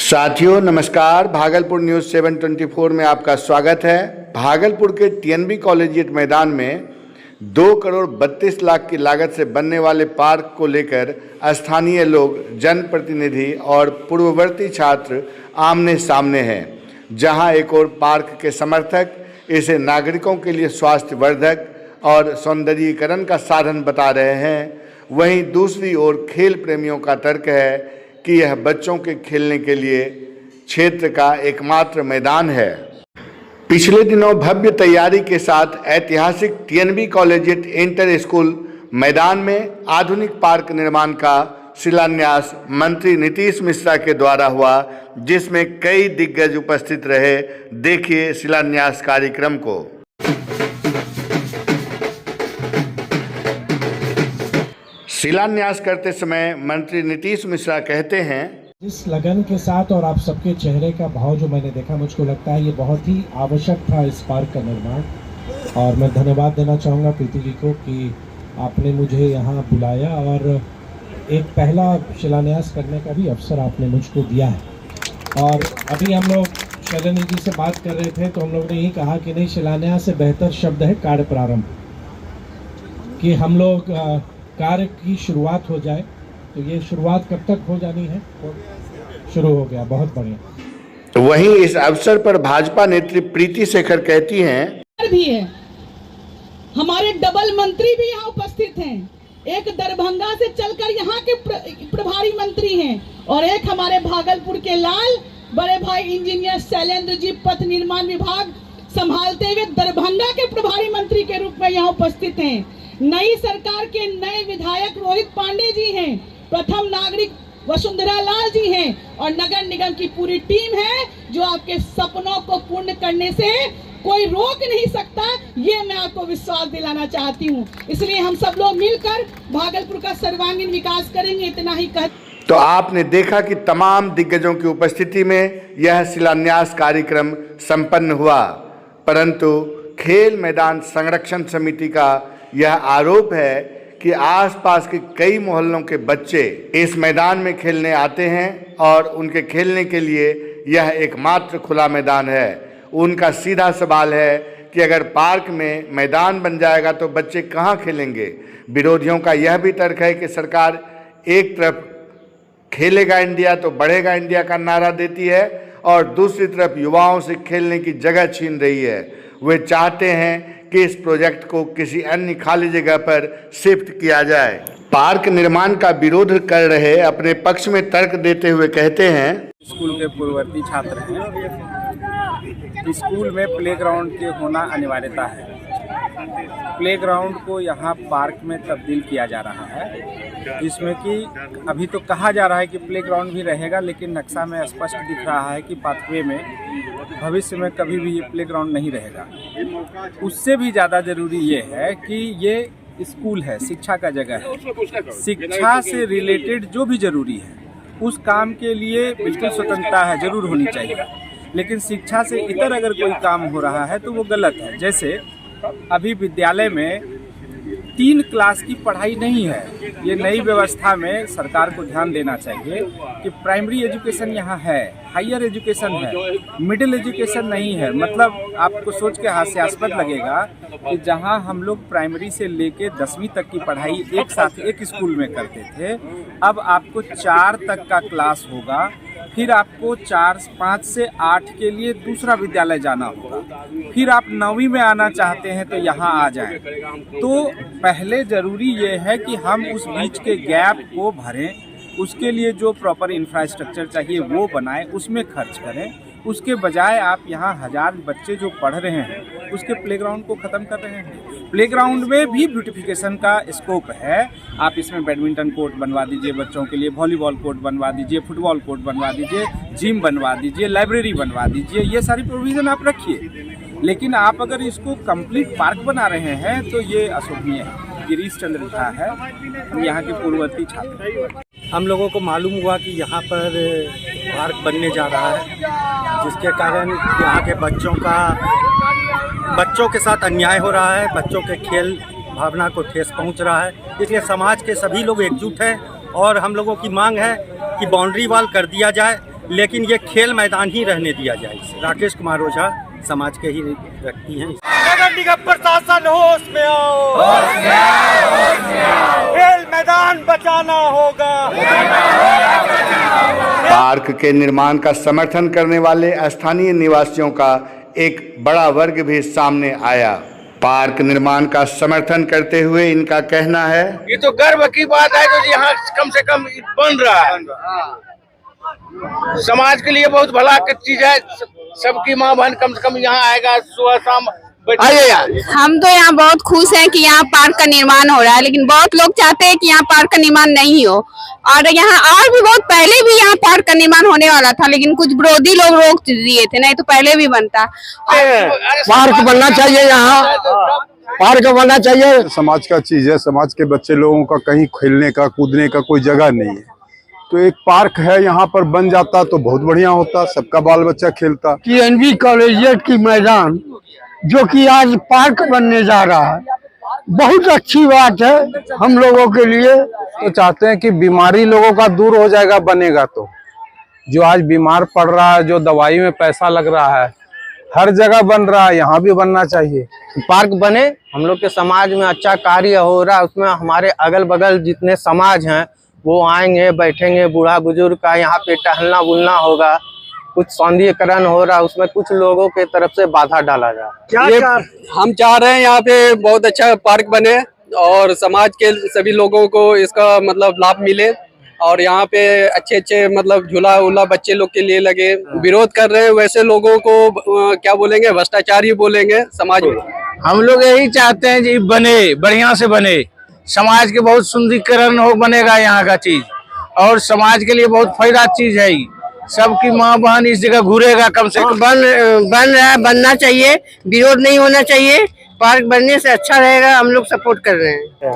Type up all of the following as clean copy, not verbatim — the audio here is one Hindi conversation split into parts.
साथियों नमस्कार। भागलपुर न्यूज़ 724 में आपका स्वागत है। भागलपुर के टीएनबी कॉलेजिएट मैदान में 2 करोड़ 32 लाख की लागत से बनने वाले पार्क को लेकर स्थानीय लोग, जनप्रतिनिधि और पूर्ववर्ती छात्र आमने सामने हैं। जहां एक ओर पार्क के समर्थक इसे नागरिकों के लिए स्वास्थ्यवर्धक और सौंदर्यीकरण का साधन बता रहे हैं, वहीं दूसरी ओर खेल प्रेमियों का तर्क है कि यह बच्चों के खेलने के लिए क्षेत्र का एकमात्र मैदान है। पिछले दिनों भव्य तैयारी के साथ ऐतिहासिक टीएनबी कॉलेजिएट इंटर स्कूल मैदान में आधुनिक पार्क निर्माण का शिलान्यास मंत्री नीतीश मिश्रा के द्वारा हुआ, जिसमें कई दिग्गज उपस्थित रहे। देखिए शिलान्यास कार्यक्रम को। शिलान्यास करते समय मंत्री नीतीश मिश्रा कहते हैं, इस लगन के साथ और आप सबके चेहरे का भाव जो मैंने देखा, मुझको लगता है ये बहुत ही आवश्यक था इस पार्क का निर्माण। और मैं धन्यवाद देना चाहूँगा प्रीति जी को कि आपने मुझे यहाँ बुलाया और एक पहला शिलान्यास करने का भी अवसर आपने मुझको दिया है। और अभी हम लोग शैलनी जी से बात कर रहे थे तो हम लोग ने यही कहा कि नहीं, शिलान्यास से बेहतर शब्द है कार्य प्रारंभ, कि हम लोग कार्य की शुरुआत हो जाए। तो ये शुरुआत कब तक हो जानी है? शुरू हो गया, बहुत बढ़िया। वहीं इस अवसर पर भाजपा नेत्री प्रीति शेखर कहती हैं, भी है, हमारे डबल मंत्री भी यहाँ उपस्थित हैं। एक दरभंगा से चलकर यहाँ के प्रभारी मंत्री हैं और एक हमारे भागलपुर के लाल बड़े भाई इंजीनियर शैलेंद्र जी पथ निर्माण विभाग संभालते हुए दरभंगा के प्रभारी मंत्री के रूप में यहाँ उपस्थित हैं। नई सरकार के नए विधायक रोहित पांडे जी हैं, प्रथम नागरिक वसुंधरा लाल जी हैं और नगर निगम की पूरी टीम है, जो आपके सपनों को पूर्ण करने से कोई रोक नहीं सकता। ये मैं आपको विश्वास दिलाना चाहती हूँ। इसलिए हम सब लोग मिलकर भागलपुर का सर्वांगीण विकास करेंगे, इतना ही कह। तो आपने देखा कि तमाम दिग्गजों की उपस्थिति में यह शिलान्यास कार्यक्रम संपन्न हुआ, परंतु खेल मैदान संरक्षण समिति का यह आरोप है कि आसपास के कई मोहल्लों के बच्चे इस मैदान में खेलने आते हैं और उनके खेलने के लिए यह एकमात्र खुला मैदान है। उनका सीधा सवाल है कि अगर पार्क में मैदान बन जाएगा तो बच्चे कहाँ खेलेंगे। विरोधियों का यह भी तर्क है कि सरकार एक तरफ खेलेगा इंडिया तो बढ़ेगा इंडिया का नारा देती है और दूसरी तरफ युवाओं से खेलने की जगह छीन रही है। वे चाहते हैं कि इस प्रोजेक्ट को किसी अन्य खाली जगह पर शिफ्ट किया जाए। पार्क निर्माण का विरोध कर रहे अपने पक्ष में तर्क देते हुए कहते हैं, स्कूल के पूर्ववर्ती छात्र हैं। स्कूल में प्लेग्राउंड के होना अनिवार्यता है। प्लेग्राउंड को यहाँ पार्क में तब्दील किया जा रहा है, जिसमें कि अभी तो कहा जा रहा है कि प्लेग्राउंड भी रहेगा, लेकिन नक्शा में स्पष्ट दिख रहा है कि पाथवे में भविष्य में कभी भी ये प्लेग्राउंड नहीं रहेगा। उससे भी ज़्यादा ज़रूरी ये है कि ये स्कूल है, शिक्षा का जगह है। शिक्षा से रिलेटेड जो भी ज़रूरी है उस काम के लिए बिल्कुल स्वतंत्रता है, ज़रूर होनी चाहिए। लेकिन शिक्षा से इतर अगर कोई काम हो रहा है तो वो गलत है। जैसे अभी विद्यालय में 3 क्लास की पढ़ाई नहीं है। ये नई व्यवस्था में सरकार को ध्यान देना चाहिए कि प्राइमरी एजुकेशन यहाँ है, हायर एजुकेशन है, मिडिल एजुकेशन नहीं है। मतलब आपको सोच के हास्यास्पद लगेगा कि जहाँ हम लोग प्राइमरी से लेके 10वीं तक की पढ़ाई एक साथ एक स्कूल में करते थे, अब आपको 4 तक का क्लास होगा, फिर आपको 5 से 8 के लिए दूसरा विद्यालय जाना होगा, फिर आप 9वीं में आना चाहते हैं तो यहाँ आ जाएं। तो पहले ज़रूरी ये है कि हम उस बीच के गैप को भरें, उसके लिए जो प्रॉपर इंफ्रास्ट्रक्चर चाहिए वो बनाएं, उसमें खर्च करें। उसके बजाय आप यहाँ 1000 बच्चे जो पढ़ रहे हैं उसके प्लेग्राउंड को ख़त्म कर रहे हैं। प्लेग्राउंड में भी ब्यूटिफिकेशन का स्कोप है। आप इसमें बैडमिंटन कोर्ट बनवा दीजिए बच्चों के लिए, वॉलीबॉल कोर्ट बनवा दीजिए, फुटबॉल कोर्ट बनवा दीजिए, जिम बनवा दीजिए, लाइब्रेरी बनवा दीजिए, ये सारी प्रोविज़न आप रखिए। लेकिन आप अगर इसको कंप्लीट पार्क बना रहे हैं तो ये अशोभनीय है। गिरीश चंद्र झा है, यहाँ के पूर्ववर्ती छात्र। हम लोगों को मालूम हुआ कि यहाँ पर पार्क बनने जा रहा है, जिसके कारण यहाँ के बच्चों के साथ अन्याय हो रहा है, बच्चों के खेल भावना को ठेस पहुँच रहा है। इसलिए समाज के सभी लोग एकजुट हैं और हम लोगों की मांग है कि बाउंड्री वॉल कर दिया जाए लेकिन ये खेल मैदान ही रहने दिया जाए इसे। राकेश कुमार ओझा, समाज के ही व्यक्ति हैं। नगर निगम प्रशासन होश में आओ, खेल मैदान बचाना होगा। पार्क के निर्माण का समर्थन करने वाले स्थानीय निवासियों का एक बड़ा वर्ग भी सामने आया। पार्क निर्माण का समर्थन करते हुए इनका कहना है, ये तो गर्व की बात है जो यहाँ कम से कम बन रहा है। समाज के लिए बहुत भला की चीज है। सबकी माँ बहन कम से कम यहाँ आएगा, सुबह शाम आइए यार। हम तो यहाँ बहुत खुश हैं कि यहाँ पार्क का निर्माण हो रहा है, लेकिन बहुत लोग चाहते हैं कि यहाँ पार्क का निर्माण नहीं हो। और यहाँ और भी बहुत पहले भी यहाँ पार्क का निर्माण होने वाला था, लेकिन कुछ विरोधी लोग रोक दिए थे, नहीं तो पहले भी बनता। पार्क बनना चाहिए, यहाँ पार्क बनना चाहिए। समाज का चीज है, समाज के बच्चे लोगों का कहीं खेलने का कूदने का कोई जगह नहीं है, तो एक पार्क है यहाँ पर बन जाता तो बहुत बढ़िया होता, सबका बाल बच्चा खेलता। टीएनबी कॉलेजिएट की मैदान जो कि आज पार्क बनने जा रहा है, बहुत अच्छी बात है हम लोगों के लिए। तो चाहते हैं कि बीमारी लोगों का दूर हो जाएगा बनेगा तो। जो आज बीमार पड़ रहा है, जो दवाई में पैसा लग रहा है, हर जगह बन रहा है, यहाँ भी बनना चाहिए। पार्क बने, हम लोग के समाज में अच्छा कार्य हो रहा है, उसमें हमारे अगल बगल जितने समाज हैं वो आएंगे, बैठेंगे, बूढ़ा बुजुर्ग का यहाँ पे टहलना बुलना होगा। कुछ सौंदर्यीकरण हो रहा है, उसमें कुछ लोगों के तरफ से बाधा डाला जा रहा है। हम चाह रहे हैं यहाँ पे बहुत अच्छा पार्क बने और समाज के सभी लोगों को इसका मतलब लाभ मिले, और यहाँ पे अच्छे अच्छे मतलब झूला उला बच्चे लोग के लिए लगे। विरोध कर रहे हैं वैसे लोगों को क्या बोलेंगे, भ्रष्टाचारी बोलेंगे समाज में। हम लोग यही चाहते हैं जी बने, बढ़िया से बने, समाज के बहुत सुंदरीकरण हो बनेगा यहाँ का चीज, और समाज के लिए बहुत फायदा चीज है। सबकी माँ बहन इस जगह घूरेगा, कम से कम बन रहा है, बनना चाहिए, विरोध नहीं होना चाहिए। पार्क बनने से अच्छा रहेगा, हम लोग सपोर्ट कर रहे हैं।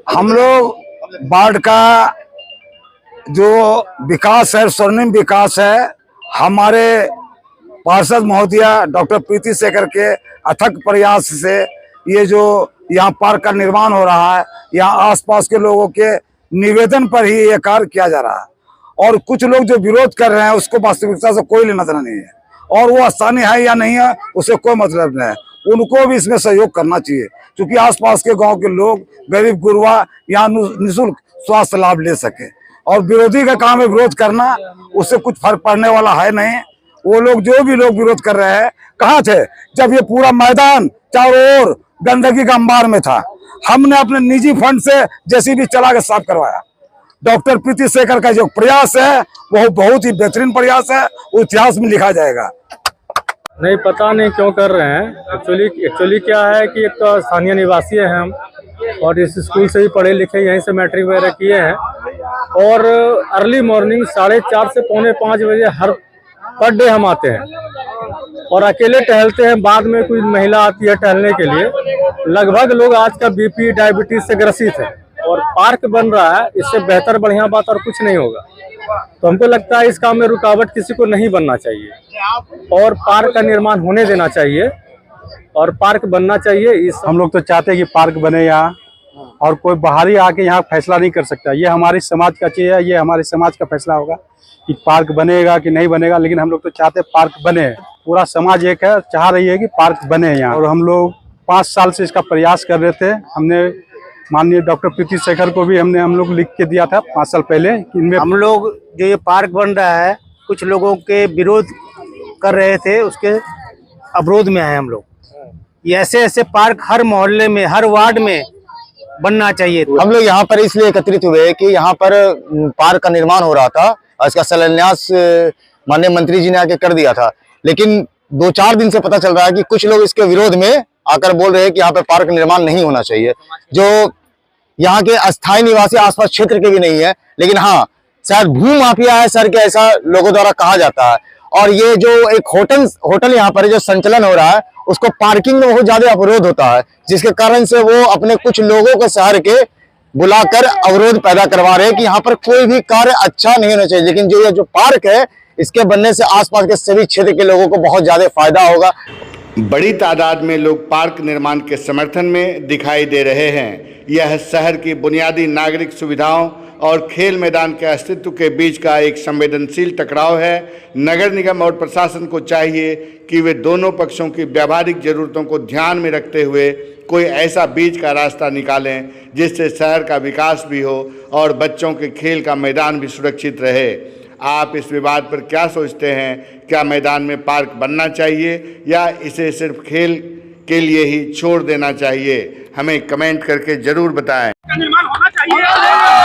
हम लोग वार्ड का जो विकास है, स्वर्णिम विकास है, हमारे पार्षद महोदया डॉक्टर प्रीति शेखर के अथक प्रयास से ये जो यहाँ पार्क का निर्माण हो रहा है, यहाँ आसपास के लोगों के निवेदन पर ही ये कार्य किया जा रहा है। और कुछ लोग जो विरोध कर रहे हैं उसको वास्तविकता से कोई लेना देना नहीं है, और वो स्थानीय है या नहीं है उससे कोई मतलब नहीं है। उनको भी इसमें सहयोग करना चाहिए, क्योंकि आसपास के गांव के लोग गरीब गुरबा यहाँ निःशुल्क स्वास्थ्य लाभ ले सके। और विरोधी का काम है विरोध करना, उससे कुछ फर्क पड़ने वाला है नहीं। वो लोग जो भी लोग विरोध कर रहे हैं, कहाँ थे जब ये पूरा मैदान चारों ओर गंदगी का अंबार में था? हमने अपने निजी फंड से जेसीबी चला के साफ करवाया। डॉक्टर प्रीति शेखर का जो प्रयास है वो बहुत ही बेहतरीन प्रयास है, वो इतिहास में लिखा जाएगा। नहीं, पता नहीं क्यों कर रहे हैं। एक्चुअली क्या है कि एक तो स्थानीय निवासी हैं हम, और इस स्कूल से ही पढ़े लिखे, यहीं से मैट्रिक वगैरह किए हैं, और अर्ली मॉर्निंग 4:30 से 4:45 बजे हर पर डे हम आते हैं और अकेले टहलते हैं। बाद में कोई महिला आती है टहलने के लिए। लगभग लोग आज का बीपी डायबिटीज से ग्रसित है, और पार्क बन रहा है, इससे बेहतर बढ़िया बात और कुछ नहीं होगा। तो हमको लगता है इस काम में रुकावट किसी को नहीं बनना चाहिए, और पार्क का निर्माण होने देना चाहिए, और पार्क बनना चाहिए। हम लोग तो चाहते हैं कि पार्क बने यहाँ, और कोई बाहरी आके यहाँ फैसला नहीं कर सकता। ये हमारे समाज का चीज है, ये हमारे समाज का फैसला होगा कि पार्क बनेगा कि नहीं बनेगा। लेकिन हम लोग तो चाहते हैं पार्क बने, पूरा समाज एक है, चाह रही है कि पार्क बने यहाँ। और हम लोग 5 साल से इसका प्रयास कर रहे थे। हमने माननीय डॉक्टर प्रीति शेखर को भी हम लोग लिख के दिया था 5 साल पहले कि इनमें हम लोग जो ये पार्क बन रहा है, कुछ लोगों के विरोध कर रहे थे, उसके अवरोध में है हम लोग। ये ऐसे पार्क हर मोहल्ले में, हर वार्ड में बनना चाहिए। हम लोग यहाँ पर इसलिए एकत्रित हुए कि यहाँ पर पार्क का निर्माण हो रहा था, और इसका शिलान्यास माननीय मंत्री जी ने आके कर दिया था। लेकिन 2-4 दिन से पता चल रहा है कि कुछ लोग इसके विरोध में आकर बोल रहे हैं कि यहाँ पे पार्क निर्माण नहीं होना चाहिए। जो यहाँ के अस्थायी निवासी आसपास क्षेत्र के भी नहीं है, लेकिन हाँ शायद भू माफिया है सर के, ऐसा लोगों द्वारा कहा जाता है। और ये जो एक होटल यहाँ पर जो संचालन हो रहा है, उसको पार्किंग में बहुत ज्यादा अवरोध होता है, जिसके कारण से वो अपने कुछ लोगों को शहर के बुलाकर अवरोध पैदा करवा रहे हैं कि यहाँ पर कोई भी कार्य अच्छा नहीं होना चाहिए। लेकिन जो ये जो पार्क है, इसके बनने से आसपास के सभी क्षेत्र के लोगों को बहुत ज्यादा फायदा होगा। बड़ी तादाद में लोग पार्क निर्माण के समर्थन में दिखाई दे रहे हैं। यह शहर की बुनियादी नागरिक सुविधाओं और खेल मैदान के अस्तित्व के बीच का एक संवेदनशील टकराव है। नगर निगम और प्रशासन को चाहिए कि वे दोनों पक्षों की व्यावहारिक जरूरतों को ध्यान में रखते हुए कोई ऐसा बीच का रास्ता निकालें जिससे शहर का विकास भी हो और बच्चों के खेल का मैदान भी सुरक्षित रहे। आप इस विवाद पर क्या सोचते हैं? क्या मैदान में पार्क बनना चाहिए या इसे सिर्फ खेल के लिए ही छोड़ देना चाहिए? हमें कमेंट करके जरूर बताएं। निर्माण होना चाहिए।